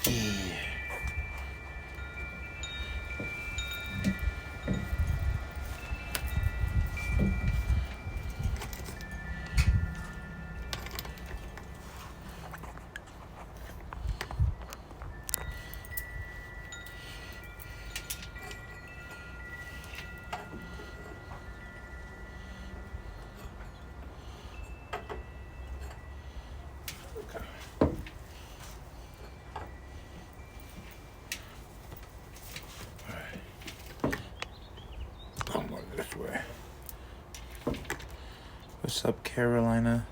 Yeah. I'm going this way. What's up, Carolina?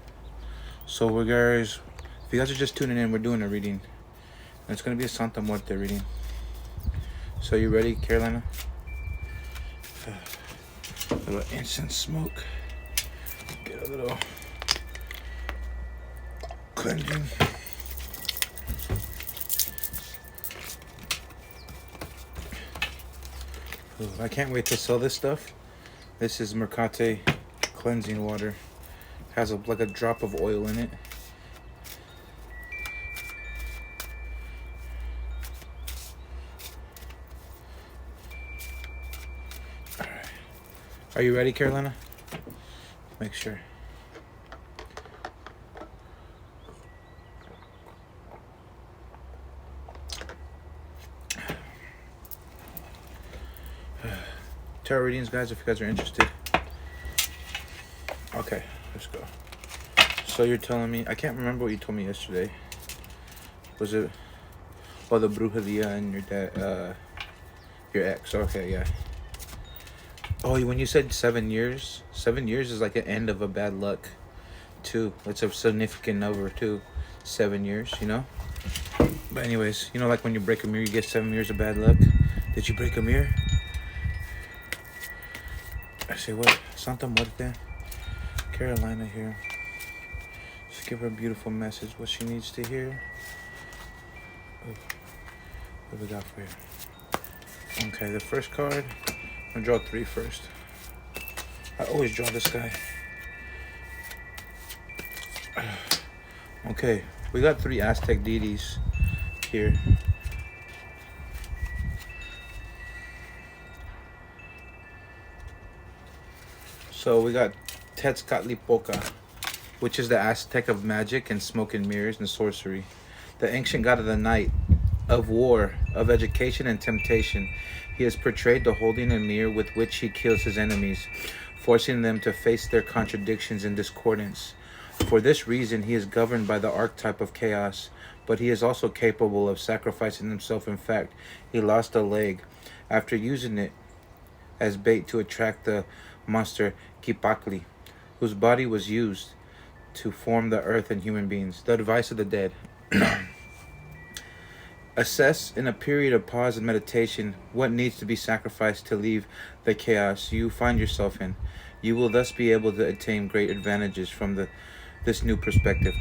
So we're guys, if you guys are just tuning in, we're doing a reading. And it's gonna be a Santa Muerte reading. So you ready, Carolina? A little incense smoke. Get a little cleansing. Ooh, I can't wait to sell this stuff. This is Mercate cleansing water. Has like a drop of oil in it. Alright. Are you ready, Carolina? Make sure. Tarot readings, guys, if you guys are interested. Okay, let's go. So you're telling me, I can't remember what you told me yesterday. Was it, oh, the brujeria and your dad, your ex? Okay, yeah. Oh, when you said 7 years, 7 years is like an end of a bad luck, too. It's a significant number too. 7 years, you know. But anyways, you know, like when you break a mirror, you get 7 years of bad luck. Did you break a mirror? I say what? Santa Muerte. Carolina here. Just give her a beautiful message. What she needs to hear. Ooh, what we got for you? Okay, the first card. I'm gonna draw 3 first. I always draw this guy. Okay, we got 3 Aztec deities here. So we got Tezcatlipoca, which is the Aztec of magic and smoke and mirrors and sorcery. The ancient god of the night, of war, of education and temptation. He is portrayed the holding a mirror with which he kills his enemies, forcing them to face their contradictions and discordance. For this reason, he is governed by the archetype of chaos, but he is also capable of sacrificing himself. In fact, he lost a leg after using it as bait to attract the monster Kipakli, whose body was used to form the earth and human beings. The advice of the dead. Assess in a period of pause and meditation what needs to be sacrificed to leave the chaos you find yourself in. You will thus be able to attain great advantages from this new perspective.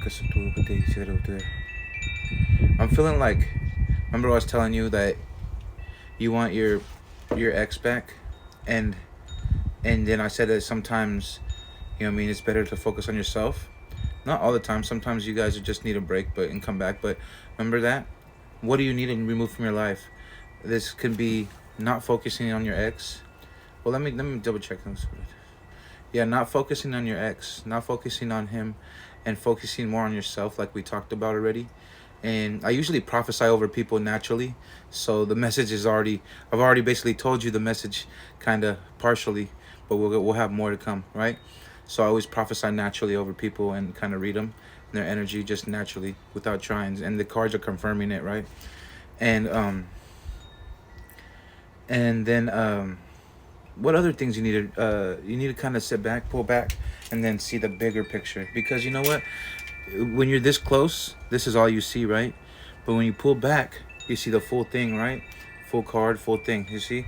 I'm feeling like, remember I was telling you that you want your ex back, and then I said that sometimes, you know what I mean, it's better to focus on yourself. Not all the time. Sometimes you guys just need a break and come back. But remember that. What do you need to remove from your life? This could be not focusing on your ex. Well, let me double check this. Yeah, not focusing on your ex, not focusing on him, and focusing more on yourself, like we talked about already. And I usually prophesy over people naturally, so the message is already. I've already basically told you the message, kind of partially, but we'll have more to come, right? So I always prophesy naturally over people and kind of read them, their energy just naturally without trying, and the cards are confirming it, right? And then what other things you need to kind of sit back, pull back, and then see the bigger picture, because you know what, when you're this close, this is all you see, right? But when you pull back, you see the full thing, right? Full card, full thing. You see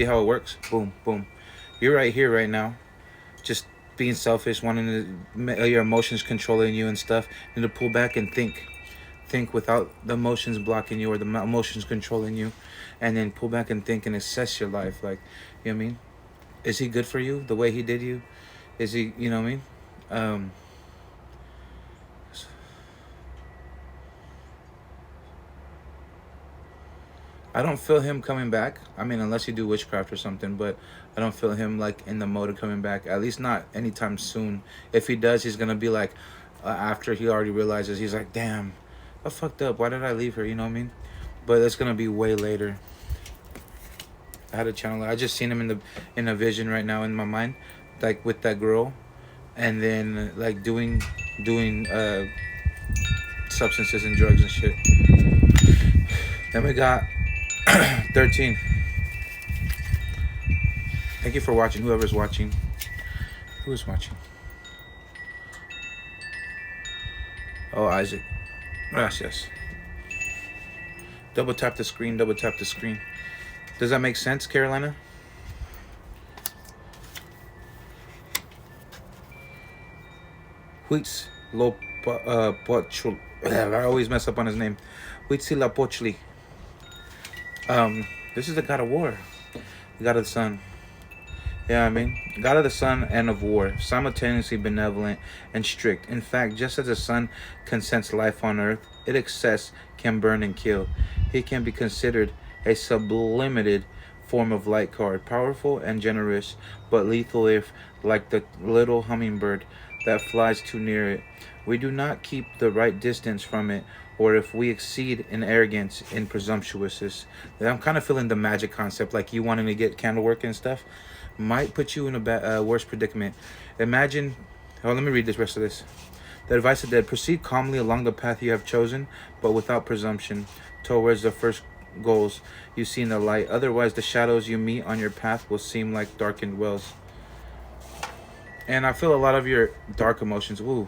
how it works? Boom, boom. You're right here right now, just being selfish, wanting to your emotions controlling you and stuff. You need to pull back and think without the emotions blocking you or the emotions controlling you, and then pull back and think and assess your life, like, you know what I mean, is he good for you the way he did you? Is he, you know what I mean? um I don't feel him coming back. I mean, unless you do witchcraft or something, but I don't feel him like in the mode of coming back. At least not anytime soon. If he does, he's gonna be like, after he already realizes, he's like, damn, I fucked up. Why did I leave her? You know what I mean? But it's gonna be way later. I had a channel. I just seen him in a vision right now in my mind, like with that girl, and then like doing substances and drugs and shit. Then we got 13. Thank you for watching. Whoever's watching. Who is watching? Oh, Isaac. Gracias. Double tap the screen. Double tap the screen. Does that make sense, Carolina? Huitz Lopochli. I always mess up on his name. Huitzilopochtli. This is the god of war. The god of the sun. Yeah, I mean, God of the sun and of war, simultaneously benevolent and strict. In fact, just as the sun consents life on earth, its excess can burn and kill. He can be considered a sublimated form of light card, powerful and generous, but lethal if, like the little hummingbird that flies too near it, we do not keep the right distance from it, or if we exceed in arrogance, in presumptuousness. I'm kind of feeling the magic concept, like you wanting to get candle work and stuff might put you in a worse predicament. Imagine, let me read this rest of this. The advice of dead: proceed calmly along the path you have chosen, but without presumption, towards the first goals you see in the light. Otherwise, the shadows you meet on your path will seem like darkened wells. And I feel a lot of your dark emotions. Ooh,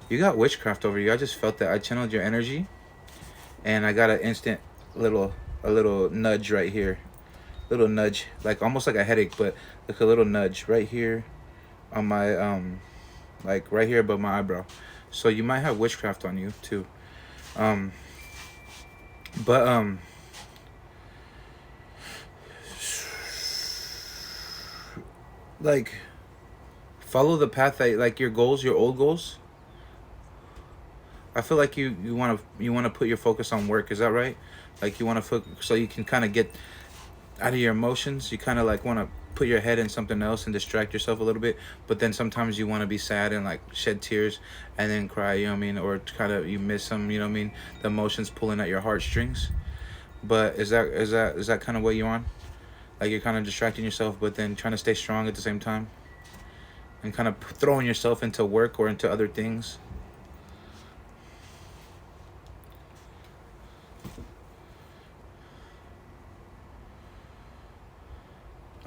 you got witchcraft over you. I just felt that. I channeled your energy, and I got an instant a little nudge right here. Little nudge, like almost like a headache, but like a little nudge right here on my like right here above my eyebrow. So you might have witchcraft on you too. Like follow the path that, like, your goals, your old goals. I feel like you want to put your focus on work. Is that right? Like you want to focus so you can kind of get out of your emotions. You kind of like want to put your head in something else and distract yourself a little bit, but then sometimes you want to be sad and like shed tears and then cry, you know what I mean, or kind of you miss them, you know what I mean, the emotions pulling at your heartstrings. But is that kind of what you're on? Like you're kind of distracting yourself but then trying to stay strong at the same time and kind of throwing yourself into work or into other things.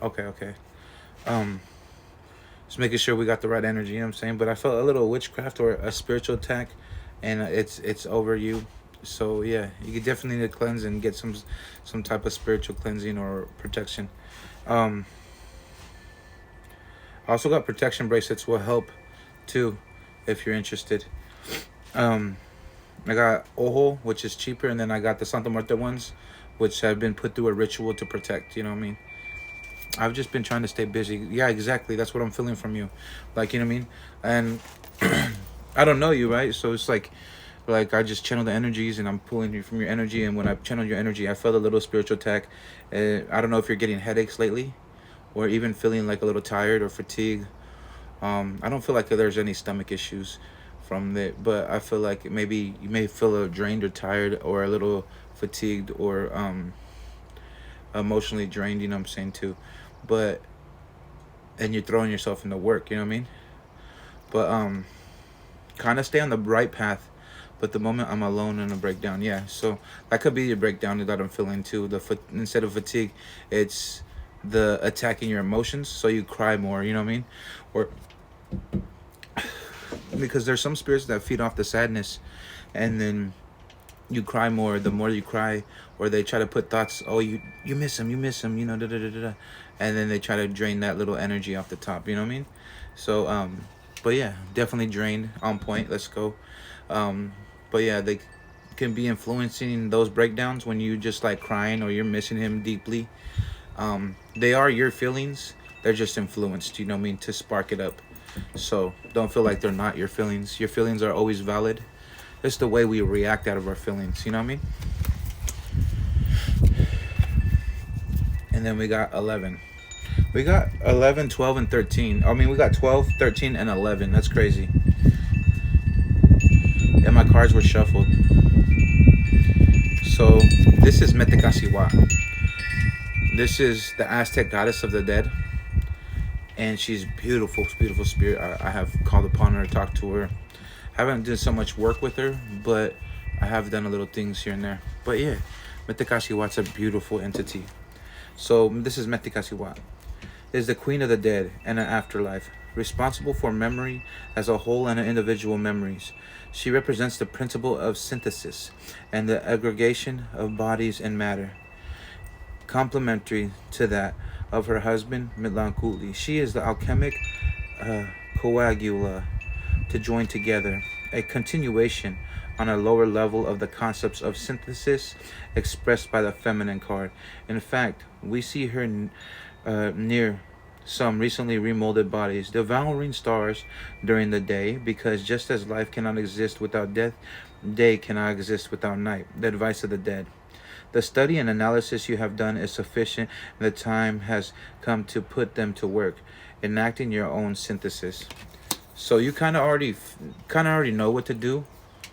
Okay. Just making sure we got the right energy, you know what I'm saying? But I felt a little witchcraft or a spiritual attack, and it's over you. So yeah, you could definitely need to cleanse and get some type of spiritual cleansing or protection. I also got protection bracelets will help too, if you're interested. I got Ojo, which is cheaper, and then I got the Santa Muerte ones, which have been put through a ritual to protect, you know what I mean? I've just been trying to stay busy. Yeah, exactly. That's what I'm feeling from you. Like, you know what I mean? And I don't know you, right? So it's like I just channel the energies and I'm pulling you from your energy. And when I channel your energy, I felt a little spiritual attack. I don't know if you're getting headaches lately or even feeling like a little tired or fatigued. I don't feel like there's any stomach issues from it, but I feel like maybe you may feel a little drained or tired or a little fatigued or emotionally drained, you know what I'm saying, too. But and you're throwing yourself into work, you know what I mean? But kind of stay on the right path. But the moment I'm alone in a breakdown, yeah, so that could be your breakdown that I'm feeling too. Instead of fatigue, it's the attacking your emotions, so you cry more, you know what I mean? Or because there's some spirits that feed off the sadness, and then you cry more the more you cry, or they try to put thoughts, oh, you miss him, you know, and then they try to drain that little energy off the top, you know what I mean? So but yeah, definitely drained, on point, let's go. But yeah, they can be influencing those breakdowns when you just like crying or you're missing him deeply. They are your feelings, they're just influenced, you know what I mean, to spark it up. So don't feel like they're not your feelings. Your feelings are always valid. It's the way we react out of our feelings, you know what I mean? And then we got 11. We got 11, 12, and 13. I mean, we got 12, 13, and 11. That's crazy. And my cards were shuffled. So this is Metekasiwa. This is the Aztec goddess of the dead. And she's beautiful, beautiful spirit. I have called upon her, talked to her. I haven't done so much work with her, but I have done a little things here and there. But yeah, Metekasiwa's a beautiful entity. So this is Metekasiwa. Is the queen of the dead and an afterlife, responsible for memory as a whole and individual memories. She represents the principle of synthesis and the aggregation of bodies and matter, complementary to that of her husband, Mitlankuli. She is the alchemic coagula to join together, a continuation on a lower level of the concepts of synthesis expressed by the feminine card. In fact, we see her near some recently remolded bodies, devouring stars during the day, because just as life cannot exist without death, day cannot exist without night. The advice of the dead. The study and analysis you have done is sufficient, and the time has come to put them to work, enacting your own synthesis. So you kind of already know what to do,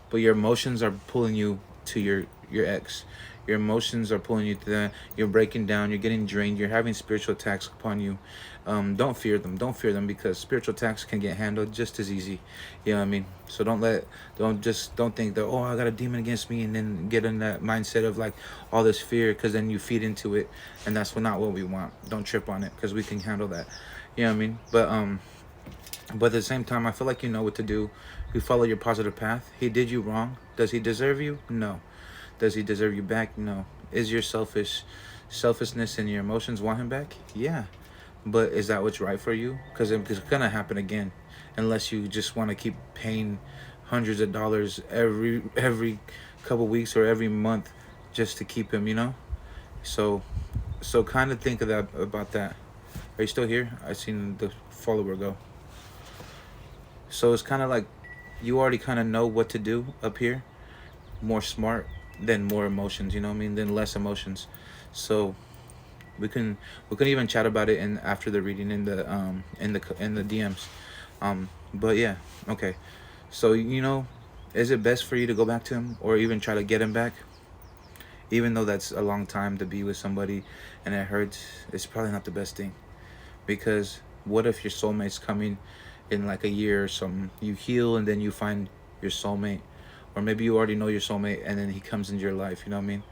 but your emotions are pulling you to your ex. Your emotions are pulling you to that. You're breaking down. You're getting drained. You're having spiritual attacks upon you. Don't fear them. Don't fear them, because spiritual attacks can get handled just as easy. You know what I mean? So don't think that, oh, I got a demon against me, and then get in that mindset of like all this fear, because then you feed into it, and that's not what we want. Don't trip on it, because we can handle that. You know what I mean? But at the same time, I feel like you know what to do. You follow your positive path. He did you wrong. Does he deserve you? No. Does he deserve you back? No. Is your selfishness and your emotions want him back? Yeah. But is that what's right for you? Because it's gonna happen again, unless you just want to keep paying hundreds of dollars every couple weeks or every month just to keep him. You know. So kind of think of that about that. Are you still here? I seen the follower go. So it's kind of like you already kind of know what to do up here. More smart than more emotions, you know what I mean? Than less emotions. So we can even chat about it in after the reading in the DMs. But yeah, okay. So is it best for you to go back to him or even try to get him back? Even though that's a long time to be with somebody and it hurts, it's probably not the best thing. Because what if your soulmate's coming in like a year or something? You heal and then you find your soulmate. Or maybe you already know your soulmate and then he comes into your life, you know what I mean?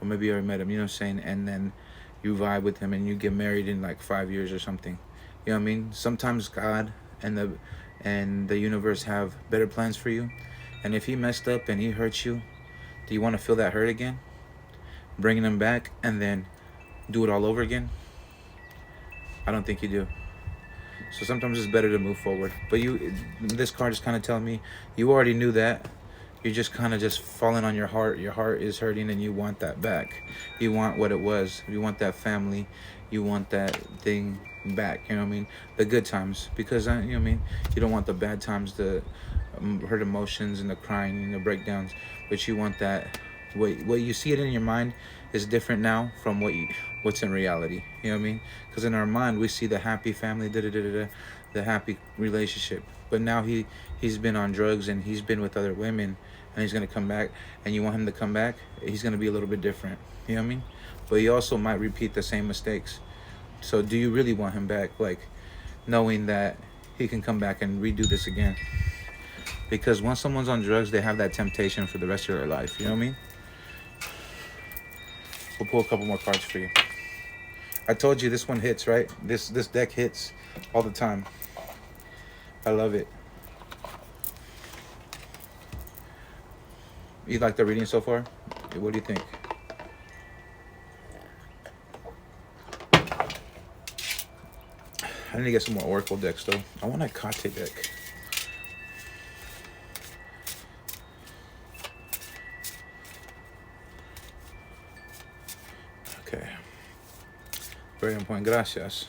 Or maybe you already met him, you know what I'm saying? And then you vibe with him and you get married in like 5 years or something. You know what I mean? Sometimes God and the universe have better plans for you. And if he messed up and he hurt you, do you want to feel that hurt again? Bringing him back and then do it all over again? I don't think you do. So sometimes it's better to move forward. But this card is kind of telling me you already knew that. You're just kind of just falling on your heart. Your heart is hurting and you want that back. You want what it was. You want that family. You want that thing back. You know what I mean? The good times. Because, you know what I mean? You don't want the bad times, the hurt emotions and the crying and the breakdowns. But you want that. What you see it in your mind is different now from what's in reality. You know what I mean? Because in our mind, we see the happy family, the happy relationship. But now he's been on drugs and he's been with other women and he's going to come back, and you want him to come back, he's going to be a little bit different. You know what I mean? But he also might repeat the same mistakes. So do you really want him back? Like, knowing that he can come back and redo this again? Because once someone's on drugs, they have that temptation for the rest of their life. You know what I mean? We'll pull a couple more cards for you. I told you this one hits, right? This deck hits all the time. I love it. You like the reading so far? What do you think? I need to get some more Oracle decks though. I want a Kate deck. Okay. Very on point. Gracias.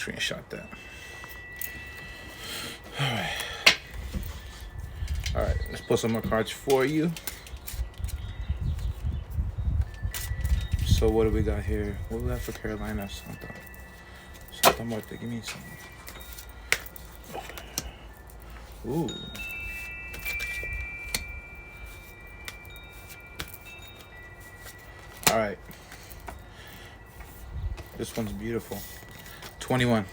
screenshot that. All right, let's pull some more cards for you. So what do we got here? What do we got for Carolina? Santa Muerte, give me some. Ooh. All right. This one's beautiful. 21.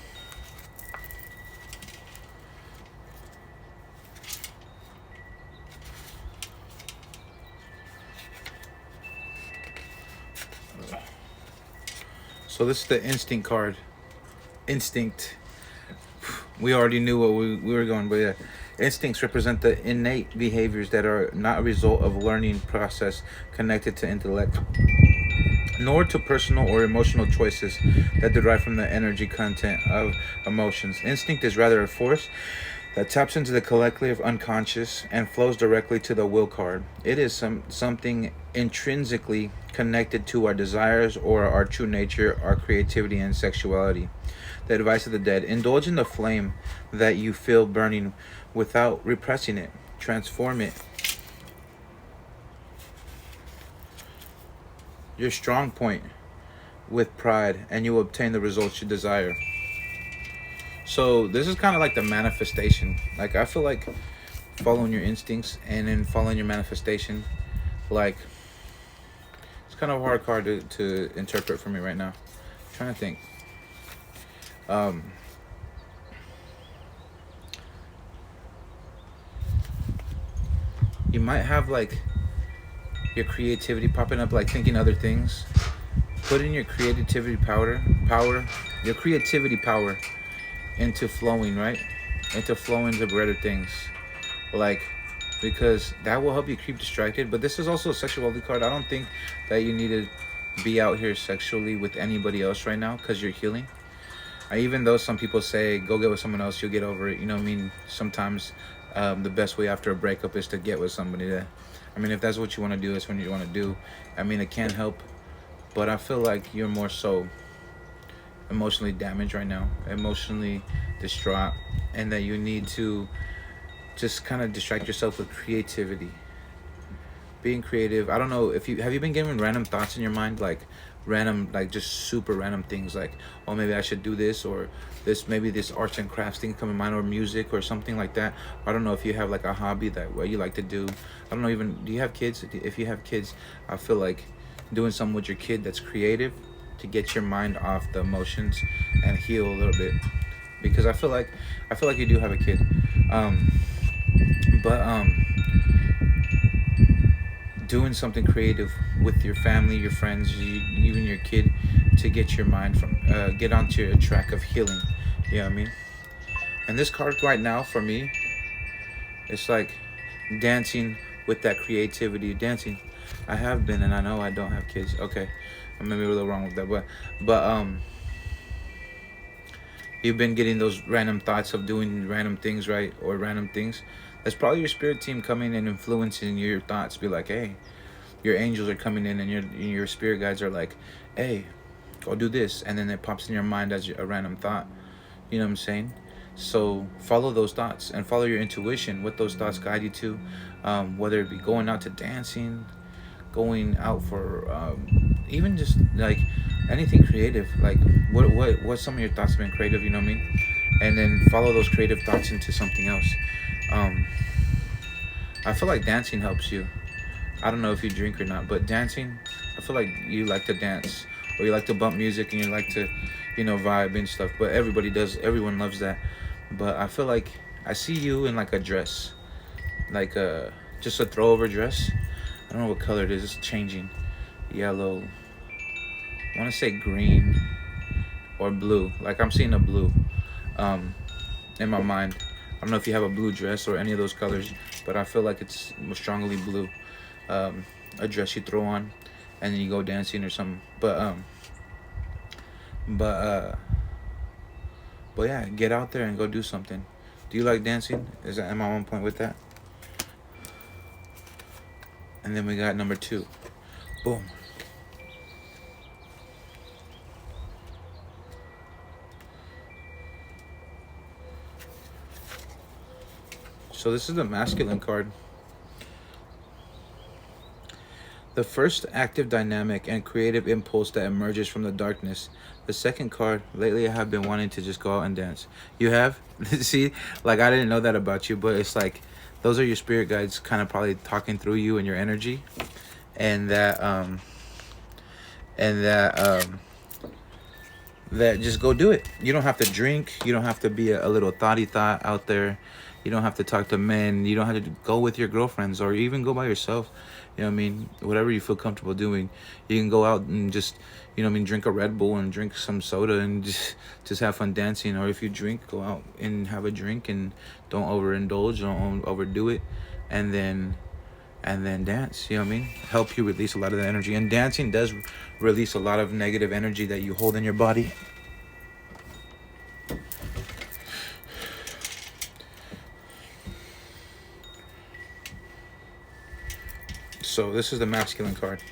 So this is the instinct card. Instinct. We already knew what we were going, but yeah. Instincts represent the innate behaviors that are not a result of learning process connected to intellect, nor to personal or emotional choices that derive from the energy content of emotions. Instinct is rather a force that taps into the collective unconscious and flows directly to the will card. It is something intrinsically connected to our desires or our true nature, our creativity and sexuality. The advice of the dead: indulge in the flame that you feel burning without repressing it. Transform it. Your strong point with pride, and you will obtain the results you desire. So this is kind of like the manifestation. Like, I feel like following your instincts and then following your manifestation, like, it's kind of a hard card to interpret for me right now. I'm trying to think. You might have like your creativity popping up, like thinking other things. Put in your creativity your creativity power into flowing, right? Into flowing to greater things. Like, because that will help you keep distracted. But this is also a sexuality card. I don't think that you need to be out here sexually with anybody else right now because you're healing. Even though some people say go get with someone else, you'll get over it. You know what I mean? Sometimes the best way after a breakup is to get with somebody that, I mean, if that's what you want to do, that's what you want to do. I mean, it can help, but I feel like you're more so emotionally damaged right now, emotionally distraught, and that you need to just kind of distract yourself with creativity. Being creative. I don't know if you have you been given random thoughts in your mind, like random, like just super random things, like, oh, maybe I should do this, or this, maybe this arts and crafts thing come in mind, or music or something like that. I don't know if you have like a hobby that what you like to do. I don't know, even, do you have kids? If you have kids, I feel like doing something with your kid that's creative to get your mind off the emotions and heal a little bit, because I feel like you do have a kid. But doing something creative with your family, your friends, even your kid, to get your mind from get onto a track of healing. You know what I mean? And this card right now for me, it's like dancing with that creativity. Dancing. I have been, and I know I don't have kids. Okay, I may be a little wrong with that, but you've been getting those random thoughts of doing random things, right? Or random things. That's probably your spirit team coming and influencing your thoughts. Be like, hey, your angels are coming in, and your spirit guides are like, hey, go do this, and then it pops in your mind as a random thought. You know what I'm saying? So follow those thoughts and follow your intuition. What those thoughts guide you to, whether it be going out to dancing, going out for even just like anything creative. Like what some of your thoughts have been creative. You know what I mean? And then follow those creative thoughts into something else. I feel like dancing helps you. I don't know if you drink or not, but dancing, I feel like you like to dance, or you like to bump music, and you like to, vibe and stuff. But everybody does. Everyone loves that. But I feel like I see you in like a dress, like just a throwover dress. I don't know what color it is. It's changing. Yellow. I want to say green or blue. Like, I'm seeing a blue in my mind. I don't know if you have a blue dress or any of those colors, but I feel like it's strongly blue. A dress you throw on, and then you go dancing or something. But yeah, get out there and go do something. Do you like dancing? Am I on point with that? And then we got number 2. Boom. So this is the masculine card. The first active dynamic and creative impulse that emerges from the darkness. The second card, lately I have been wanting to just go out and dance. You have? See, like I didn't know that about you, but it's like those are your spirit guides kind of probably talking through you and your energy. And that just go do it. You don't have to drink. You don't have to be a little thoughty thought out there. You don't have to talk to men. You don't have to go with your girlfriends or even go by yourself. You know what I mean? Whatever you feel comfortable doing. You can go out and just, you know what I mean, drink a Red Bull and drink some soda and just have fun dancing. Or if you drink, go out and have a drink and don't overindulge, don't overdo it. And then dance, you know what I mean? Help you release a lot of the energy. And dancing does release a lot of negative energy that you hold in your body. So this is the masculine card.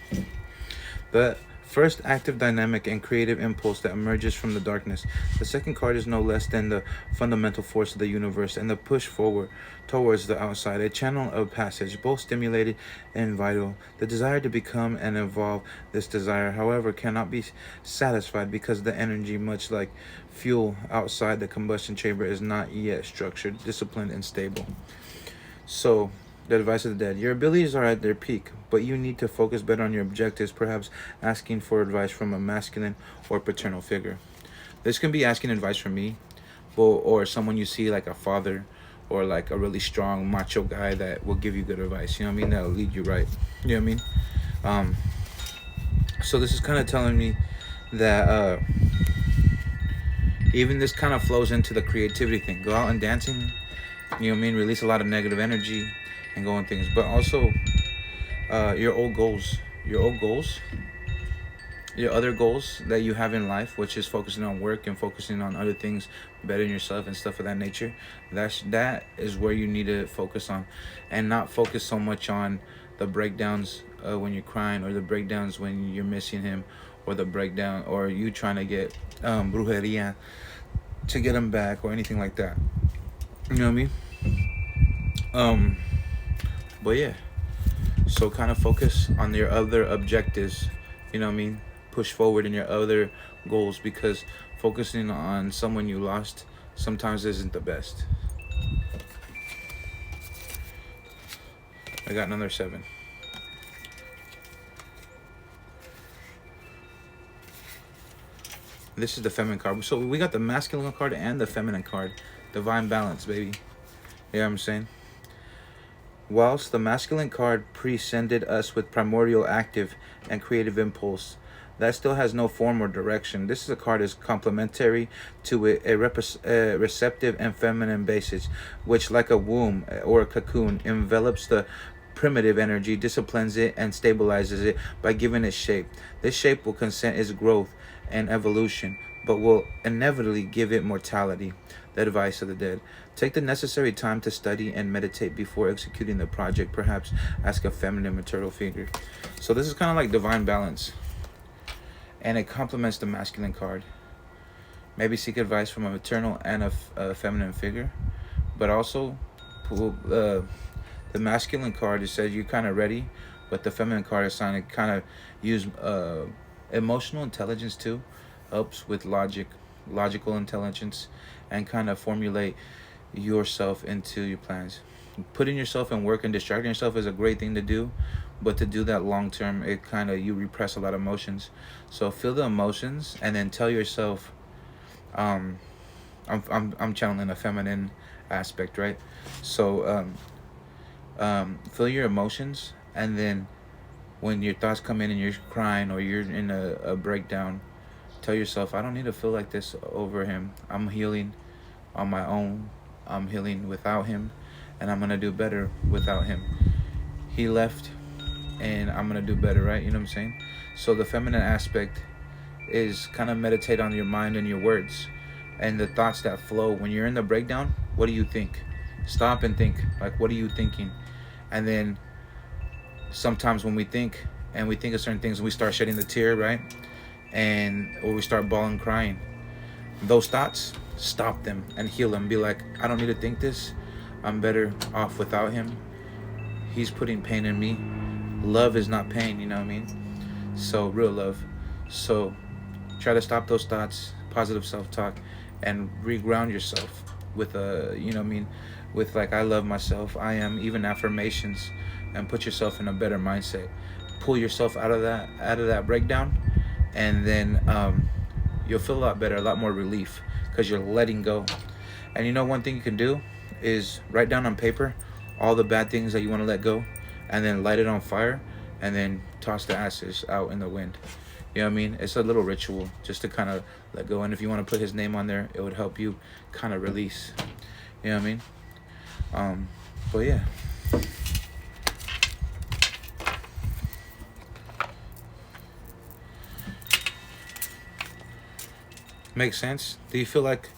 The first active dynamic and creative impulse that emerges from the darkness. The second card is no less than the fundamental force of the universe and the push forward towards the outside, a channel of passage, both stimulated and vital. The desire to become and evolve. This desire, however, cannot be satisfied because the energy, much like fuel outside the combustion chamber, is not yet structured, disciplined, and stable. So, the advice of the dead. Your abilities are at their peak, but you need to focus better on your objectives, perhaps asking for advice from a masculine or paternal figure. This can be asking advice from me, or someone you see like a father or like a really strong macho guy that will give you good advice. You know what I mean? That'll lead you right. You know what I mean? So this is kind of telling me that even this kind of flows into the creativity thing. Go out and dancing, you know what I mean? Release a lot of negative energy and go on things. But also your old goals, your other goals that you have in life, which is focusing on work and focusing on other things, bettering yourself and stuff of that nature. That is where you need to focus on, and not focus so much on the breakdowns when you're crying, or the breakdowns when you're missing him, or the breakdown, or you trying to get brujeria to get him back, or anything like that. You know what I mean? But yeah, so kind of focus on your other objectives. You know what I mean? Push forward in your other goals, because focusing on someone you lost sometimes isn't the best. I got another 7. This is the feminine card. So we got the masculine card and the feminine card. Divine balance, baby. You know what I'm saying? Whilst the masculine card preceded us with primordial active and creative impulse, that still has no form or direction. This is a card is complementary to a receptive and feminine basis, which, like a womb or a cocoon, envelops the primitive energy, disciplines it, and stabilizes it by giving it shape. This shape will consent its growth and evolution, but will inevitably give it mortality. The advice of the dead. Take the necessary time to study and meditate before executing the project. Perhaps ask a feminine maternal figure. So this is kind of like divine balance, and it complements the masculine card. Maybe seek advice from a maternal and a feminine figure, but also the masculine card, it says you're kind of ready, but the feminine card is trying to kind of use emotional intelligence too. Helps with logical intelligence, and kind of formulate yourself into your plans. Putting yourself in work and distracting yourself is a great thing to do, but to do that long term, it kind of, you repress a lot of emotions. So feel the emotions and then tell yourself, I'm channeling a feminine aspect, right? So feel your emotions, and then when your thoughts come in and you're crying or you're in a breakdown, tell yourself, I don't need to feel like this over him. I'm healing on my own. I'm healing without him, and I'm going to do better without him. He left, and I'm going to do better, right? You know what I'm saying? So the feminine aspect is kind of meditate on your mind and your words and the thoughts that flow. When you're in the breakdown, what do you think? Stop and think. Like, what are you thinking? And then sometimes when we think of certain things, we start shedding the tear, right? Or we start bawling, crying. Those thoughts, stop them and heal them. Be like, I don't need to think this. I'm better off without him. He's putting pain in me. Love is not pain, you know what I mean? So real love. So try to stop those thoughts, positive self-talk, and reground yourself with a, you know what I mean, with like, I love myself, I am, even affirmations, and put yourself in a better mindset. Pull yourself out of that breakdown, and then you'll feel a lot better, a lot more relief, because you're letting go. And you know, one thing you can do is write down on paper all the bad things that you want to let go, and then light it on fire, and then toss the ashes out in the wind. You know what I mean? It's a little ritual just to kind of let go. And if you want to put his name on there, it would help you kind of release. You know what I mean? But yeah. Makes sense? Do you feel like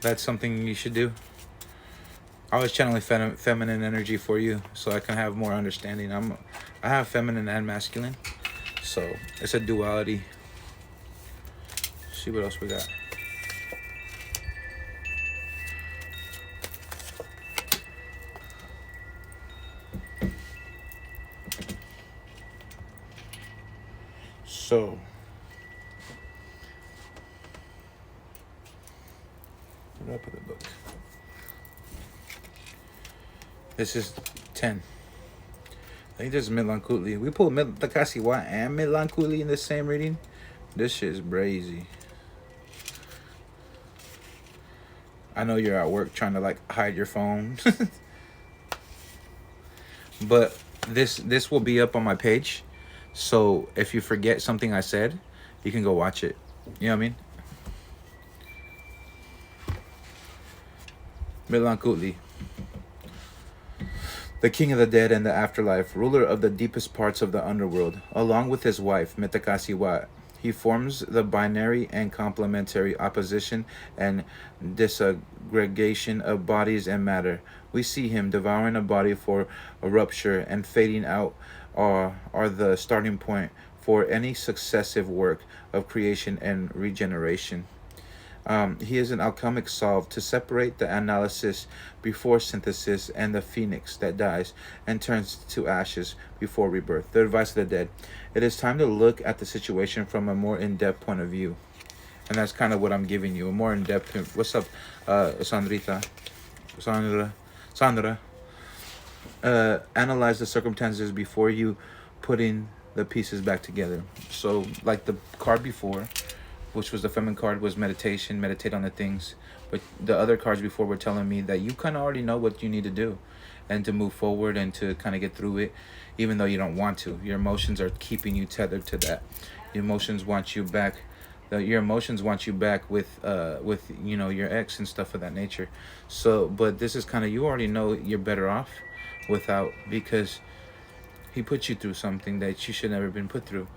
that's something you should do? I was channeling feminine energy for you so I can have more understanding. I have feminine and masculine. So it's a duality. See what else we got. So what did I put the book? This is 10. I think this is Midlankutli. We pulled Takasiwa and Midlankutli in the same reading. This shit is brazy. I know you're at work trying to like hide your phone. But this will be up on my page. So if you forget something I said, you can go watch it. You know what I mean? Midlankutli. The king of the dead and the afterlife, ruler of the deepest parts of the underworld, along with his wife, Metakasiwa. He forms the binary and complementary opposition and disaggregation of bodies and matter. We see him devouring a body for a rupture, and fading out are the starting point for any successive work of creation and regeneration. He is an alchemic solve to separate the analysis before synthesis and the phoenix that dies and turns to ashes before rebirth. The advice of the dead. It is time to look at the situation from a more in-depth point of view. And that's kind of what I'm giving you, a more in-depth. What's up, Sandra? Analyze the circumstances before you putting the pieces back together. So like the card before, which was the feminine card, was meditation, meditate on the things. But the other cards before were telling me that you kind of already know what you need to do and to move forward and to kind of get through it, even though you don't want to. Your emotions are keeping you tethered to that. Your emotions want you back. Your emotions want you back with you know, your ex and stuff of that nature. So, but this is kind of, you already know you're better off without, because he put you through something that you should never been put through.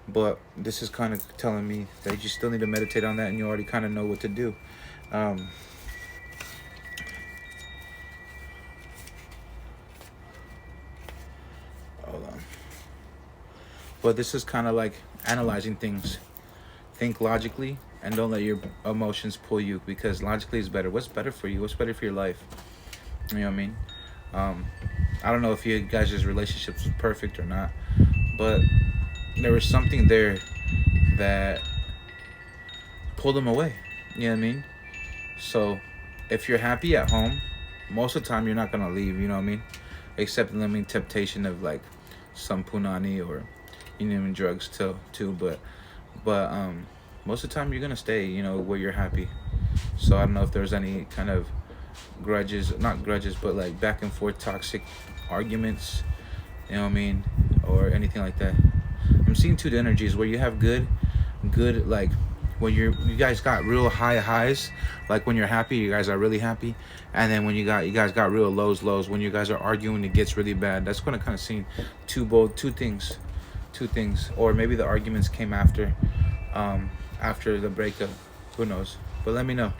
But this is kind of telling me that you still need to meditate on that, and you already kind of know what to do. Hold on. But this is kind of like analyzing things. Think logically and don't let your emotions pull you, because logically is better. What's better for you? What's better for your life? You know what I mean? I don't know if you guys' relationships was perfect or not, but there was something there that pulled them away. You know what I mean? So if you're happy at home, most of the time you're not gonna leave. You know what I mean? Except in the temptation of like some punani or, you know, drugs too. But most of the time you're gonna stay, you know, where you're happy. So I don't know if there's any kind of not grudges, but like back and forth toxic arguments, you know what I mean, or anything like that. I'm seeing two energies where you have good, like when you guys got real high highs, like when you're happy, you guys are really happy, and then when you guys got real lows, when you guys are arguing, it gets really bad. That's gonna kind of see two things, or maybe the arguments came after the breakup. Who knows? But let me know.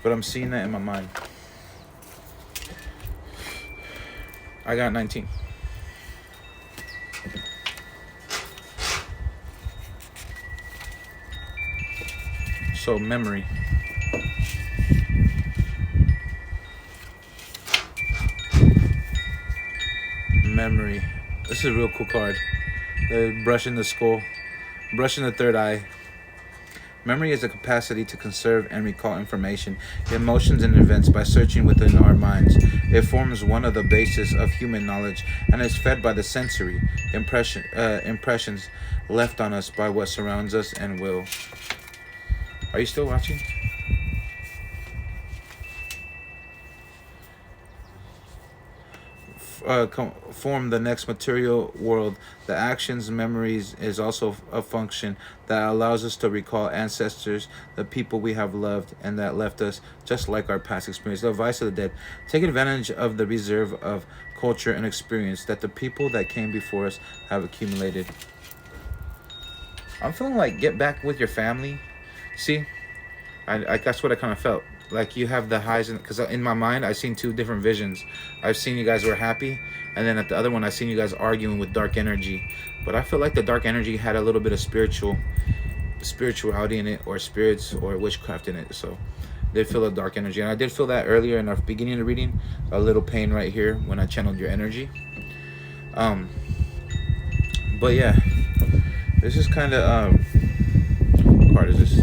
But I'm seeing that in my mind. I got 19. So memory. This is a real cool card. The brushing the skull, brushing the third eye. Memory is the capacity to conserve and recall information, emotions, and events by searching within our minds. It forms one of the bases of human knowledge and is fed by the sensory impressions left on us by what surrounds us and will. Are you still watching? Form the next material world. The actions, memories is also a function that allows us to recall ancestors, the people we have loved, and that left us, just like our past experience. The advice of the dead: take advantage of the reserve of culture and experience that the people that came before us have accumulated. I'm feeling like get back with your family. See, I that's what I kind of felt. Like you have the highs, because in my mind I seen two different visions. I've seen you guys were happy, and then at the other one I seen you guys arguing with dark energy. But I feel like the dark energy had a little bit of spirituality in it, or spirits, or witchcraft in it. So I did feel a dark energy, and I did feel that earlier in the beginning of the reading. A little pain right here when I channeled your energy. But yeah, this is kind of what card is this?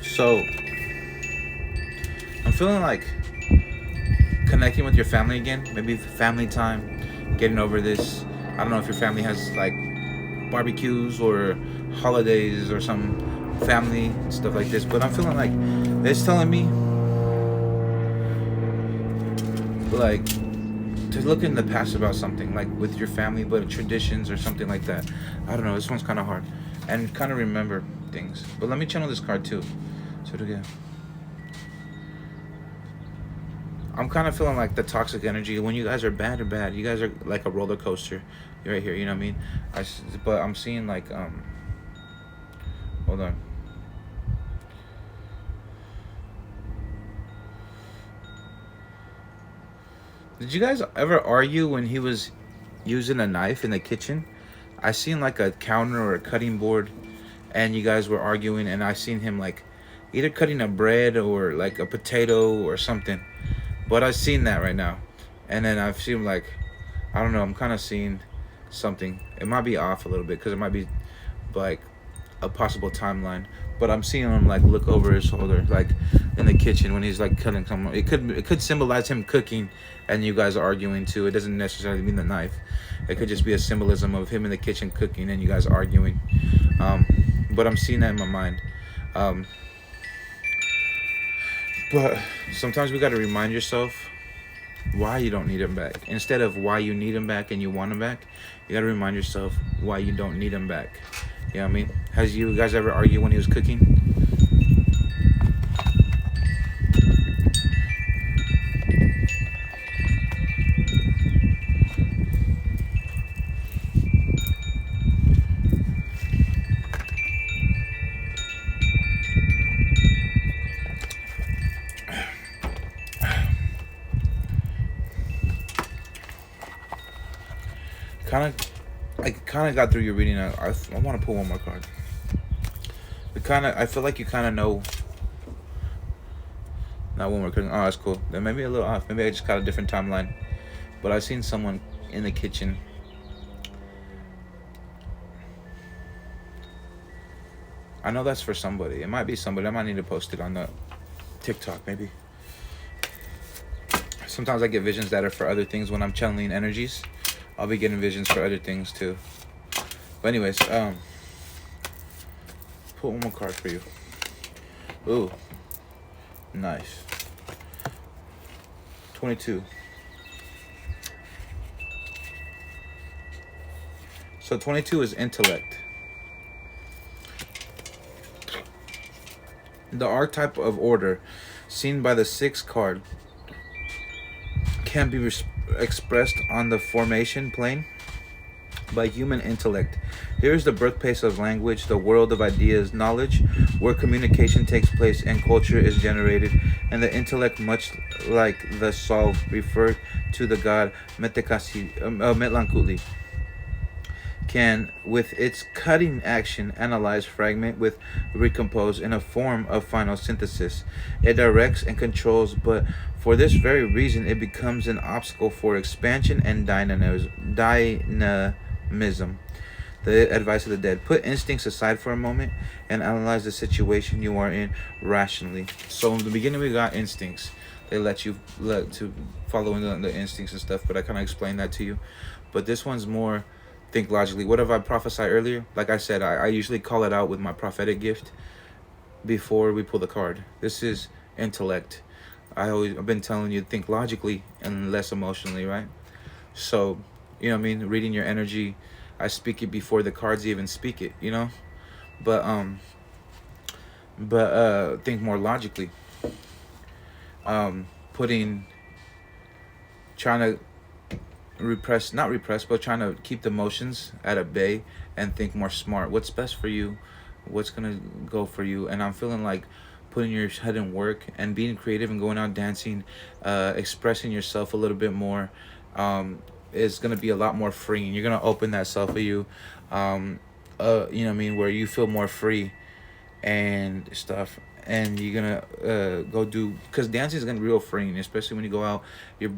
So I'm feeling like connecting with your family again, maybe family time, getting over this. I don't know if your family has like barbecues or holidays or some family and stuff like this, but I'm feeling like it's telling me like to look in the past about something, like with your family, but traditions or something like that. I don't know, this one's kind of hard, and kind of remember things. But let me channel this card too. So again, I'm kind of feeling like the toxic energy. When you guys are bad or bad, you guys are like a roller coaster. You're right here, you know what I mean? But I'm seeing like hold on. Did you guys ever argue when he was using a knife in the kitchen? I seen like a counter or a cutting board, and you guys were arguing, and I seen him like either cutting a bread or like a potato or something. But I've seen that right now. And then I've seen like, I don't know, I'm kind of seeing something. It might be off a little bit because it might be like a possible timeline. But I'm seeing him like look over his shoulder, like in the kitchen when he's like cutting someone. It could symbolize him cooking and you guys are arguing too. It doesn't necessarily mean the knife. It could just be a symbolism of him in the kitchen cooking and you guys arguing. But I'm seeing that in my mind. But sometimes we got to remind yourself why you don't need him back. Instead of why you need him back and you want him back, you got to remind yourself why you don't need him back. You know what I mean? Has you guys ever argued when he was cooking? I kind of got through your reading. I want to pull one more card. I feel like you kind of know. Not one more card. Oh, that's cool. Then maybe a little off. Maybe I just got a different timeline. But I've seen someone in the kitchen. I know that's for somebody. It might be somebody. I might need to post it on the TikTok maybe. Sometimes I get visions that are for other things when I'm channeling energies. I'll be getting visions for other things too. But anyways, pull one more card for you. Ooh, nice. 22. So 22 is intellect. The archetype of order, seen by the 6th card, can be expressed on the formation plane by human intellect. Here is the birthplace of language, the world of ideas, knowledge, where communication takes place and culture is generated, and the intellect, much like the soul, referred to the god Metlankutli. can, with its cutting action, analyze, fragment, with recompose in a form of final synthesis. It directs and controls, but for this very reason, it becomes an obstacle for expansion and dynamism. The advice of the dead. Put instincts aside for a moment and analyze the situation you are in rationally. So in the beginning, we got instincts. They let you to follow in the instincts and stuff, but I kind of explained that to you. But this one's more think logically. What have I prophesied earlier? Like I said, I usually call it out with my prophetic gift before we pull the card. This is intellect. I've been telling you to think logically and less emotionally, right? So, you know what I mean? Reading your energy, I speak it before the cards even speak it, you know? But think more logically. Putting trying to not repress, but trying to keep the emotions at a bay and think more smart. What's best for you? What's gonna go for you? And I'm feeling like putting your head in work and being creative and going out dancing, expressing yourself a little bit more, is gonna be a lot more freeing. You're gonna open that self of you, you know what I mean, where you feel more free and stuff. And you're gonna go do, because dancing is gonna be real freeing, especially when you go out. You're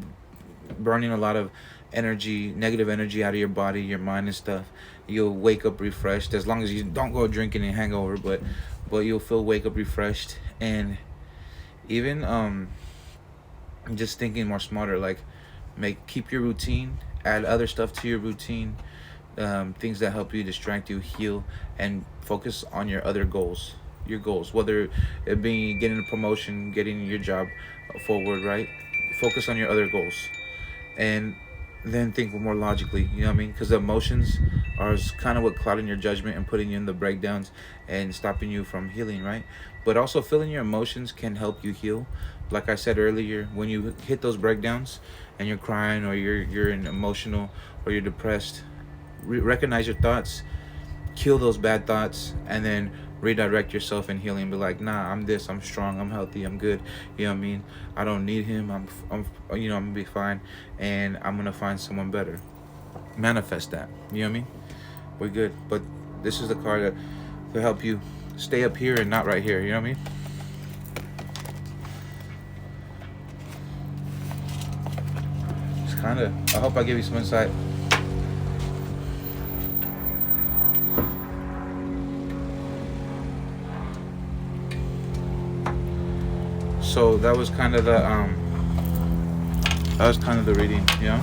burning a lot of energy, negative energy out of your body, your mind and stuff. You'll wake up refreshed, as long as you don't go drinking and hangover, but you'll wake up refreshed. And even just thinking more smarter, like keep your routine, add other stuff to your routine, things that help you, distract you, heal, and focus on your other goals. Your goals, whether it be getting a promotion, getting your job forward, right? Focus on your other goals, and then think more logically. You know what I mean? Because the emotions are kind of what clouding your judgment and putting you in the breakdowns and stopping you from healing, right? But also feeling your emotions can help you heal. Like I said earlier, when you hit those breakdowns and you're crying, or you're in emotional, or you're depressed, recognize your thoughts, kill those bad thoughts, and then redirect yourself in healing. Be like, nah, I'm this, I'm strong, I'm healthy, I'm good. You know what I mean? I don't need him. I'm you know, I'm gonna be fine, and I'm gonna find someone better. Manifest that. You know what I mean? We're good. But this is the card to help you stay up here and not right here. You know what I mean? It's kind of, I hope I give you some insight. So that was kind of the reading, you know.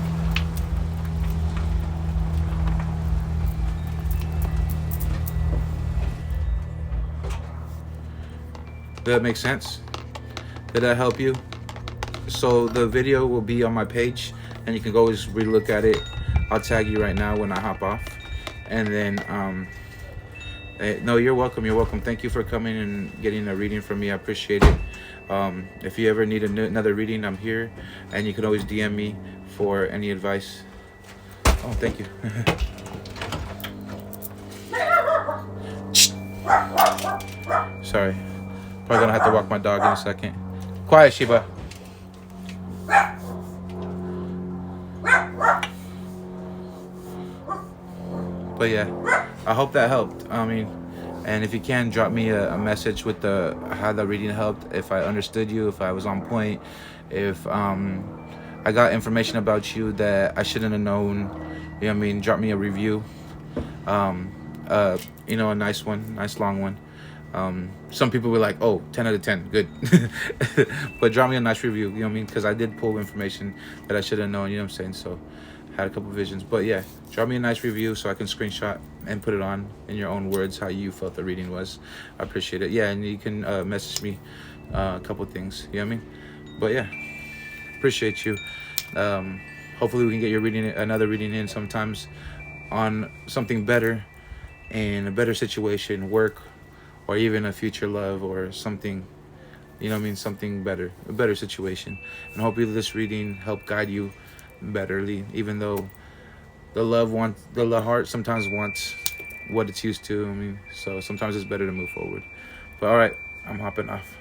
Did that make sense? Did that help you? So the video will be on my page, and you can always relook at it. I'll tag you right now when I hop off, and then no, you're welcome. You're welcome. Thank you for coming and getting a reading from me. I appreciate it. If you ever need another reading, I'm here, and you can always DM me for any advice. Oh, thank you. Sorry. Probably gonna have to walk my dog in a second. Quiet, Sheba. But yeah, I hope that helped. I mean, and if you can, drop me a message with how the reading helped, if I understood you, if I was on point, if I got information about you that I shouldn't have known. You know what I mean? Drop me a review. You know, a nice one, nice long one. Some people were like, oh, 10 out of 10, good. But drop me a nice review, you know what I mean? Because I did pull information that I should have known, you know what I'm saying? So had a couple visions. But yeah, drop me a nice review so I can screenshot and put it on in your own words how you felt the reading was. I appreciate it. Yeah, and you can message me a couple things, you know what I mean? But yeah, appreciate you. Hopefully we can get another reading in sometimes on something better, in a better situation, work, or even a future love, or something, you know what I mean, something better, a better situation. And hopefully this reading helped guide you betterly, even though the heart sometimes wants what it's used to. I mean, so sometimes it's better to move forward. But all right, I'm hopping off.